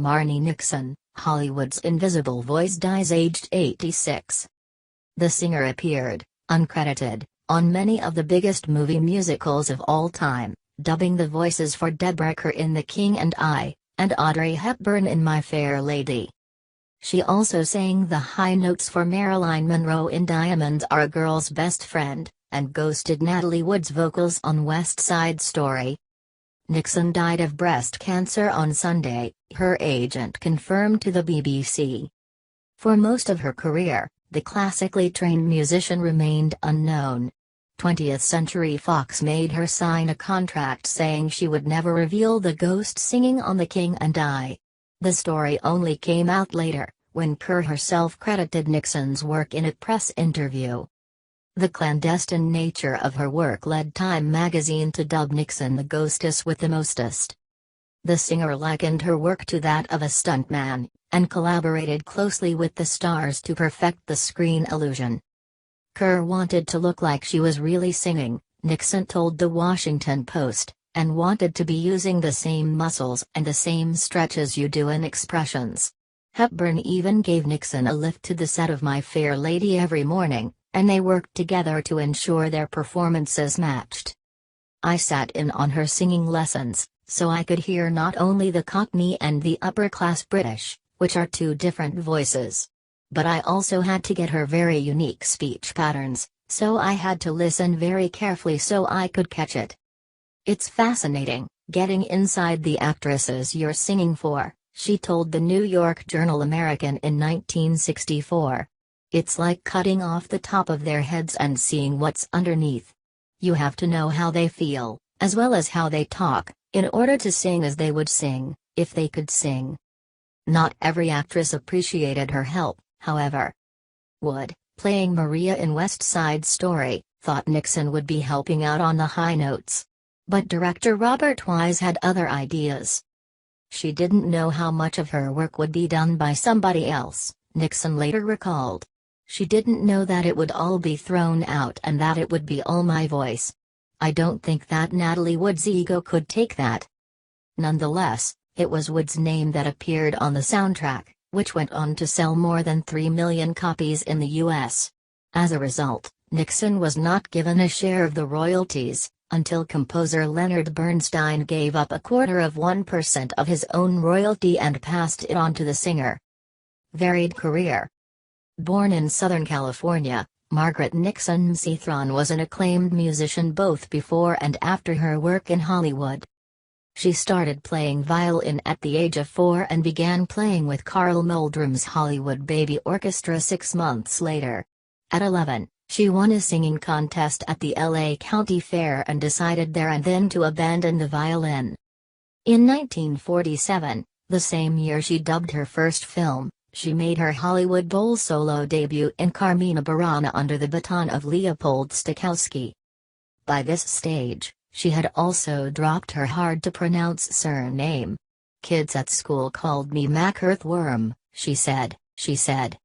Marni Nixon, Hollywood's invisible voice, dies aged 86. The singer appeared, uncredited, on many of the biggest movie musicals of all time, dubbing the voices for Deborah Kerr in The King and I, and Audrey Hepburn in My Fair Lady. She also sang the high notes for Marilyn Monroe in Diamonds Are a Girl's Best Friend, and ghosted Natalie Wood's vocals on West Side Story. Nixon died of breast cancer on Sunday, her agent confirmed to the BBC. For most of her career, the classically trained musician remained unknown. 20th Century Fox made her sign a contract saying she would never reveal the ghost singing on The King and I. The story only came out later, when Kerr herself credited Nixon's work in a press interview. The clandestine nature of her work led Time magazine to dub Nixon the ghostess with the mostest. The singer likened her work to that of a stuntman, and collaborated closely with the stars to perfect the screen illusion. Kerr wanted to look like she was really singing, Nixon told The Washington Post, and wanted to be using the same muscles and the same stretches you do in expressions. Hepburn even gave Nixon a lift to the set of My Fair Lady every morning, and they worked together to ensure their performances matched. I sat in on her singing lessons, so I could hear not only the Cockney and the upper-class British, which are two different voices. But I also had to get her very unique speech patterns, so I had to listen very carefully so I could catch it. It's fascinating, getting inside the actresses you're singing for, she told the New York Journal-American in 1964. It's like cutting off the top of their heads and seeing what's underneath. You have to know how they feel, as well as how they talk, in order to sing as they would sing, if they could sing. Not every actress appreciated her help, however. Wood, playing Maria in West Side Story, thought Nixon would be helping out on the high notes. But director Robert Wise had other ideas. She didn't know how much of her work would be done by somebody else, Nixon later recalled. She didn't know that it would all be thrown out and that it would be all my voice. I don't think that Natalie Wood's ego could take that. Nonetheless, it was Wood's name that appeared on the soundtrack, which went on to sell more than 3 million copies in the U.S. As a result, Nixon was not given a share of the royalties, until composer Leonard Bernstein gave up 0.25% of his own royalty and passed it on to the singer. Varied career. Born in Southern California, Margaret Nixon Seathron was an acclaimed musician both before and after her work in Hollywood. She started playing violin at the age of 4 and began playing with Carl Meldrum's Hollywood Baby Orchestra 6 months later. At 11, she won a singing contest at the LA County Fair and decided there and then to abandon the violin. In 1947, the same year she dubbed her first film, she made her Hollywood Bowl solo debut in Carmina Burana under the baton of Leopold Stokowski. By this stage, she had also dropped her hard-to-pronounce surname. "Kids at school called me Mac Earthworm," she said.